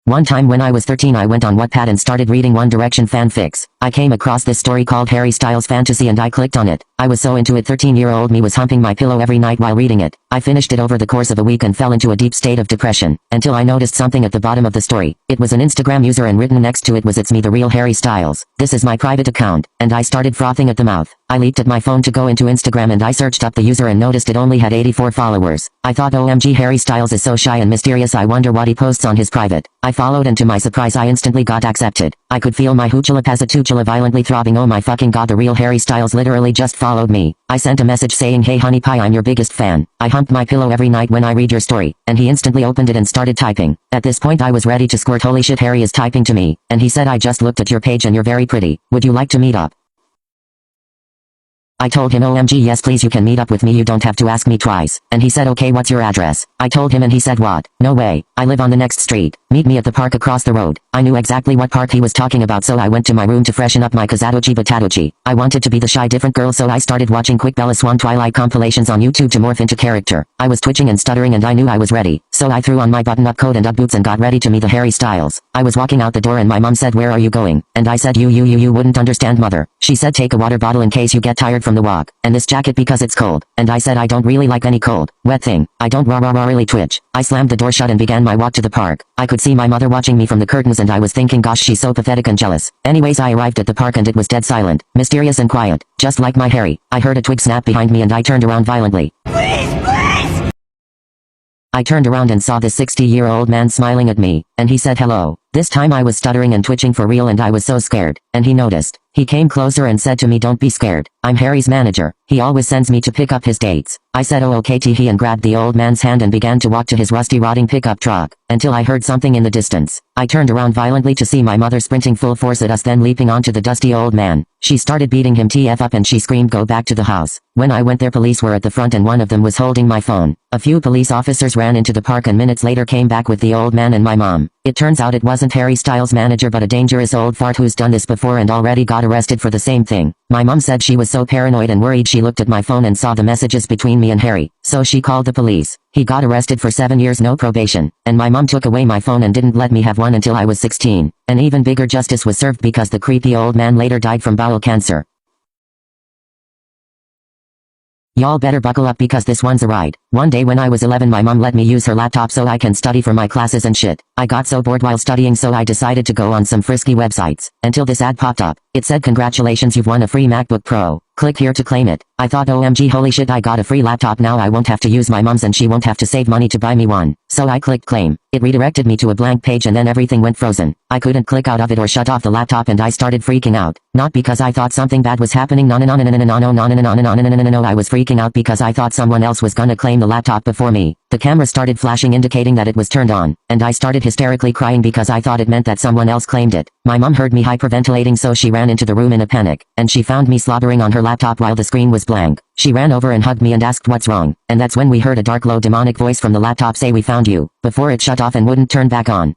One time when I was 13 I went on Wattpad and started reading One Direction fanfics. I came across this story called Harry Styles Fantasy and I clicked on it. I was so into it 13-year-old me was humping my pillow every night while reading it. I finished it over the course of a week and fell into a deep state of depression, until I noticed something at the bottom of the story. It was an Instagram user and written next to it was "It's me, the real Harry Styles. This is my private account," and I started frothing at the mouth. I leaped at my phone to go into Instagram and I searched up the user and noticed it only had 84 followers. I thought, OMG, Harry Styles is so shy and mysterious, I wonder what he posts on his private. I followed and to my surprise I instantly got accepted. I could feel my hoochula pasatoochula violently throbbing. Oh my fucking god, the real Harry Styles literally just followed me. I sent a message saying, "Hey honey pie, I'm your biggest fan. I hump my pillow every night when I read your story," and he instantly opened it and started typing. At this point I was ready to squirt. Holy shit, Harry is typing to me, and he said, "I just looked at your page and you're very pretty. Would you like to meet up?" I told him, OMG, yes please, you can meet up with me, you don't have to ask me twice. And he said, "Okay, what's your address?" I told him and he said, "What? No way. I live on the next street. Meet me at the park across the road." I knew exactly what park he was talking about, so I went to my room to freshen up my Kazatochi Batatochi. I wanted to be the shy different girl, so I started watching quick Bella Swan Twilight compilations on YouTube to morph into character. I was twitching and stuttering and I knew I was ready, so I threw on my button-up coat and Ugg boots and got ready to meet the Harry Styles. I was walking out the door and my mom said, "Where are you going?" And I said, You wouldn't understand, mother." She said, "Take a water bottle in case you get tired from the walk, and this jacket because it's cold." And I said, "I don't really like any cold, wet thing. I don't really twitch." I slammed the door shut and began my walk to the park. I could see my mother watching me from the curtains and I was thinking, gosh, she's so pathetic and jealous. Anyways, I arrived at the park and it was dead silent, mysterious and quiet, just like my Harry. I heard a twig snap behind me and I turned around violently. Please! I turned around and saw this 60-year-old man smiling at me, and he said hello. This time I was stuttering and twitching for real and I was so scared, and he noticed. He came closer and said to me, "Don't be scared. I'm Harry's manager. He always sends me to pick up his dates." I said, "Oh okay," he and grabbed the old man's hand and began to walk to his rusty rotting pickup truck, until I heard something in the distance. I turned around violently to see my mother sprinting full force at us, then leaping onto the dusty old man. She started beating him TF up and she screamed, "Go back to the house." When I went there, police were at the front and one of them was holding my phone. A few police officers ran into the park and minutes later came back with the old man and my mom. It turns out it wasn't Harry Styles' manager but a dangerous old fart who's done this before and already got arrested for the same thing. My mom said she was so paranoid and worried she looked at my phone and saw the messages between me and Harry, so she called the police. He got arrested for 7 years, no probation, and my mom took away my phone and didn't let me have one until I was 16. An even bigger justice was served because the creepy old man later died from bowel cancer. Y'all better buckle up because this one's a ride. One day when I was 11 my mom let me use her laptop so I can study for my classes and shit. I got so bored while studying so I decided to go on some frisky websites, until this ad popped up. It said, "Congratulations, you've won a free MacBook Pro. Click here to claim it." I thought, OMG, holy shit, I got a free laptop, now I won't have to use my mom's and she won't have to save money to buy me one. So I clicked claim. It redirected me to a blank page and then everything went frozen. I couldn't click out of it or shut off the laptop and I started freaking out. Not because I thought something bad was happening, no, I was freaking out because I thought someone else was gonna claim the laptop before me. The camera started flashing indicating that it was turned on, and I started hysterically crying because I thought it meant that someone else claimed it. My mom heard me hyperventilating so she ran into the room in a panic, and she found me slobbering on her laptop while the screen was blank. She ran over and hugged me and asked what's wrong, and that's when we heard a dark low demonic voice from the laptop say, "We found you," before it shut off and wouldn't turn back on.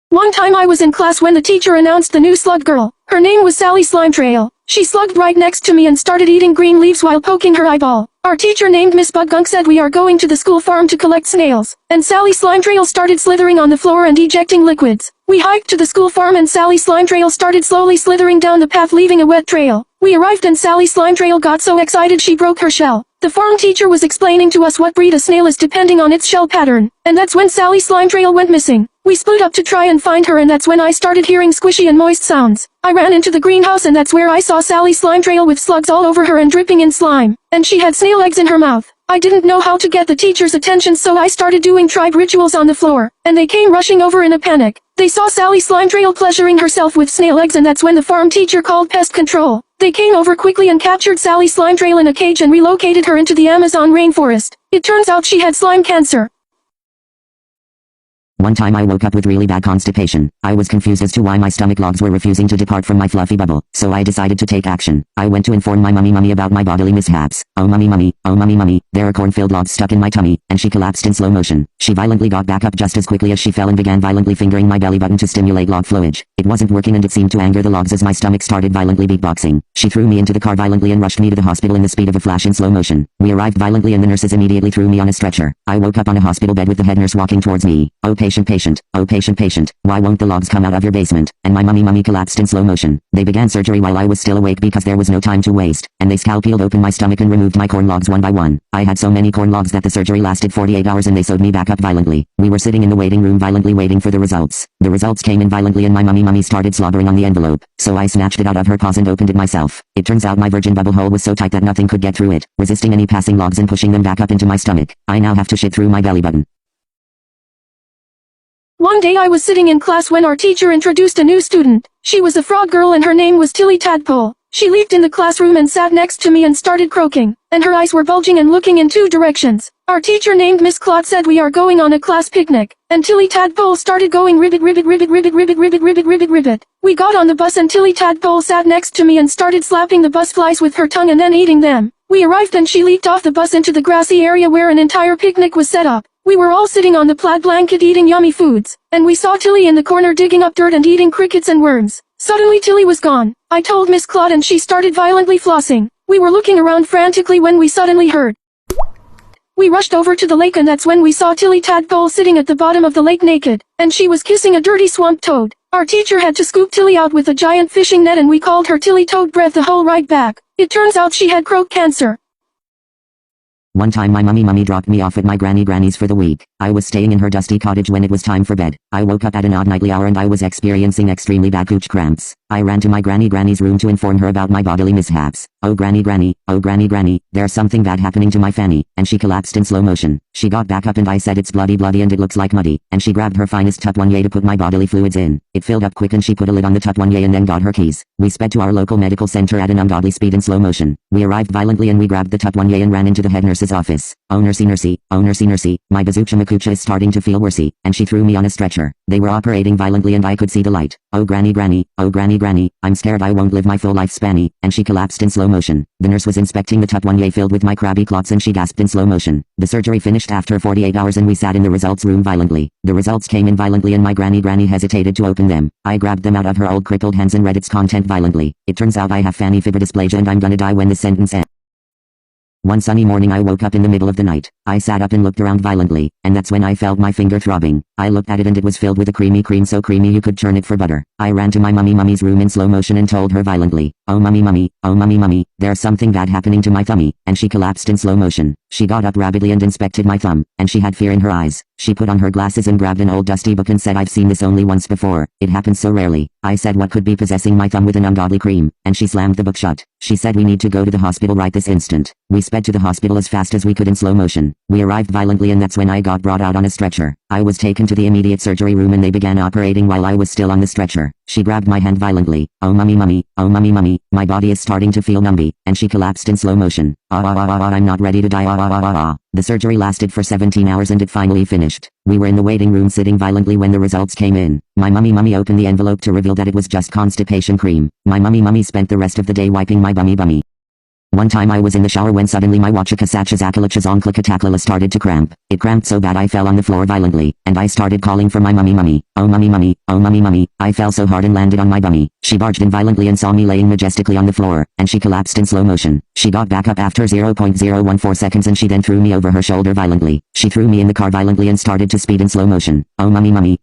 One time I was in class when the teacher announced the new slug girl. Her name was Sally Slimetrail. She slugged right next to me and started eating green leaves while poking her eyeball. Our teacher named Miss Budgunk said, "We are going to the school farm to collect snails." And Sally Slimetrail started slithering on the floor and ejecting liquids. We hiked to the school farm and Sally Slimetrail started slowly slithering down the path leaving a wet trail. We arrived and Sally Slimetrail got so excited she broke her shell. The farm teacher was explaining to us what breed a snail is depending on its shell pattern, and that's when Sally Slimetrail went missing. We split up to try and find her and that's when I started hearing squishy and moist sounds. I ran into the greenhouse and that's where I saw Sally Slimetrail with slugs all over her and dripping in slime, and she had snail eggs in her mouth. I didn't know how to get the teacher's attention so I started doing tribe rituals on the floor, and they came rushing over in a panic. They saw Sally Slimetrail pleasuring herself with snail eggs and that's when the farm teacher called pest control. They came over quickly and captured Sally Slimetrail in a cage and relocated her into the Amazon rainforest. It turns out she had slime cancer. One time I woke up with really bad constipation. I was confused as to why my stomach logs were refusing to depart from my fluffy bubble, so I decided to take action. I went to inform my mummy about my bodily mishaps. Oh mummy, there are corn-filled logs stuck in my tummy, and she collapsed in slow motion. She violently got back up just as quickly as she fell and began violently fingering my belly button to stimulate log flowage. It wasn't working and it seemed to anger the logs as my stomach started violently beatboxing. She threw me into the car violently and rushed me to the hospital in the speed of a flash in slow motion. We arrived violently and the nurses immediately threw me on a stretcher. I woke up on a hospital bed with the head nurse walking towards me. Oh patient, oh patient, why won't the logs come out of your basement? And my mummy collapsed in slow motion. They began surgery while I was still awake because there was no time to waste, and they scalpeled open my stomach and removed my corn logs one by one. I had so many corn logs that the surgery lasted 48 hours and they sewed me back up violently. We were sitting in the waiting room violently waiting for the results. The results came in violently and my mummy started slobbering on the envelope, so I snatched it out of her paws and opened it myself. It turns out my virgin bubble hole was so tight that nothing could get through it, resisting any passing logs and pushing them back up into my stomach. I now have to shit through my belly button. One day I was sitting in class when our teacher introduced a new student. She was a frog girl and her name was Tilly Tadpole. She leaped in the classroom and sat next to me and started croaking, and her eyes were bulging and looking in two directions. Our teacher named Miss Claude said we are going on a class picnic, and Tilly Tadpole started going ribbit. We got on the bus and Tilly Tadpole sat next to me and started slapping the bus flies with her tongue and then eating them. We arrived and she leaped off the bus into the grassy area where an entire picnic was set up. We were all sitting on the plaid blanket eating yummy foods, and we saw Tilly in the corner digging up dirt and eating crickets and worms. Suddenly Tilly was gone. I told Miss Claude and she started violently flossing. We were looking around frantically when we suddenly heard. We rushed over to the lake and that's when we saw Tilly Tadpole sitting at the bottom of the lake naked, and she was kissing a dirty swamp toad. Our teacher had to scoop Tilly out with a giant fishing net and we called her Tilly Toad Breath the whole ride back. It turns out she had throat cancer. One time my mummy dropped me off at my granny's for the week. I was staying in her dusty cottage when it was time for bed. I woke up at an odd nightly hour and I was experiencing extremely bad gooch cramps. I ran to my granny's room to inform her about my bodily mishaps. Oh granny, there's something bad happening to my Fanny, and she collapsed in slow motion. She got back up and I said it's bloody and it looks like muddy, and she grabbed her finest tupperware to put my bodily fluids in. It filled up quick and she put a lid on the tupperware and then got her keys. We sped to our local medical center at an ungodly speed in slow motion. We arrived violently and we grabbed the tupperware and ran into the head nurse's office. Oh nursey, my bazooka makucha is starting to feel worsey, and she threw me on a stretcher. They were operating violently and I could see the light. Oh granny, I'm scared I won't live my full lifespan, and she collapsed in slow motion. The nurse was inspecting the tupperware filled with my crabby clots and she gasped in slow motion. The surgery finished after 48 hours and we sat in the results room violently. The results came in violently and my granny hesitated to open them. I grabbed them out of her old crippled hands and read its content violently. It turns out I have Fanny fiber displeasure and I'm gonna die when this sentence ends. One sunny morning I woke up in the middle of the night. I sat up and looked around violently, and that's when I felt my finger throbbing. I looked at it and it was filled with a creamy cream so creamy you could churn it for butter. I ran to my mummy's room in slow motion and told her violently, oh mummy, there's something bad happening to my thummy, and she collapsed in slow motion. She got up rapidly and inspected my thumb, and she had fear in her eyes. She put on her glasses and grabbed an old dusty book and said I've seen this only once before. It happens so rarely. I said what could be possessing my thumb with an ungodly cream, and she slammed the book shut. She said we need to go to the hospital right this instant. We sped to the hospital as fast as we could in slow motion. We arrived violently and that's when I got brought out on a stretcher. I was taken to the immediate surgery room and they began operating while I was still on the stretcher. She grabbed my hand violently. Oh mummy, my body is starting to feel numby, and she collapsed in slow motion. I'm not ready to die. The surgery lasted for 17 hours and it finally finished. We were in the waiting room sitting violently when the results came in. My mummy opened the envelope to reveal that it was just constipation cream. My mummy spent the rest of the day wiping my bummy. One time I was in the shower when suddenly my wachakasachazakalachazonklakataklala started to cramp. It cramped so bad I fell on the floor violently, and I started calling for my mummy. Oh mummy. I fell so hard and landed on my bummy. She barged in violently and saw me laying majestically on the floor, and she collapsed in slow motion. She got back up after 0.014 seconds and she then threw me over her shoulder violently. She threw me in the car violently and started to speed in slow motion. Oh mummy, my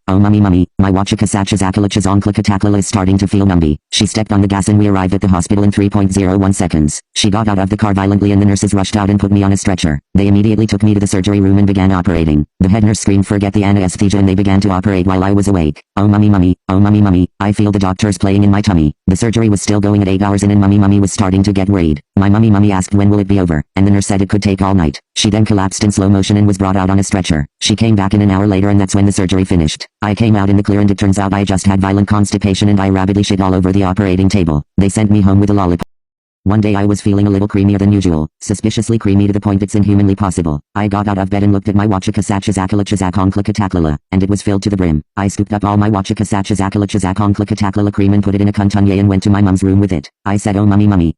wachakasachazakalachazonklakataklala is starting to feel numby. She stepped on the gas and we arrived at the hospital in 3.01 seconds. She got out of the car violently and the nurses rushed out and put me on a stretcher. They immediately took me to the surgery room and began operating. The head nurse screamed forget the anesthesia and they began to operate while I was awake. Oh mummy, I feel the doctors playing in my tummy. The surgery was still going at 8 hours in and mummy was starting to get worried. My mummy asked when will it be over, and the nurse said it could take all night. She then collapsed in slow motion and was brought out on a stretcher. She came back in an hour later and that's when the surgery finished. I came out in the clear and it turns out I just had violent constipation and I rapidly shit all over the operating table. They sent me home with a lollipop. One day I was feeling a little creamier than usual, suspiciously creamy to the point it's inhumanly possible. I got out of bed and looked at my wachakasachazakalachazakon and it was filled to the brim. I scooped up all my wachakasachazakalachazakon cream and put it in a contonier and went to my mum's room with it. I said, oh mummy,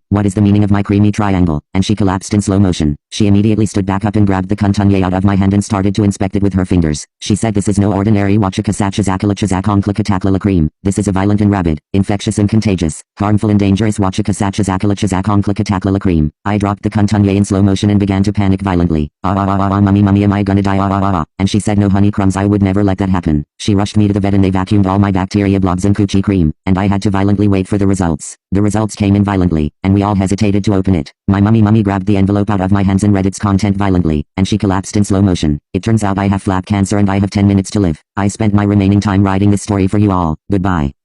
what is the meaning of my creamy triangle? And she collapsed in slow motion. She immediately stood back up and grabbed the contonier out of my hand and started to inspect it with her fingers. She said, this is no ordinary wachakasachazakalachazakon cream. This is a violent and rabid, infectious and contagious, harmful and dangerous wachakasachazakalachazakon cream. I dropped the contonier in slow motion and began to panic violently. Mummy, am I gonna die? And she said, no honey crumbs, I would never let that happen. She rushed me to the vet and they vacuumed all my bacteria blobs and coochie cream, and I had to violently wait for the results. The results came in violently, and we all hesitated to open it. My mummy grabbed the envelope out of my hands and read its content violently, and she collapsed in slow motion. It turns out I have flap cancer and I have 10 minutes to live. I spent my remaining time writing this story for you all. Goodbye.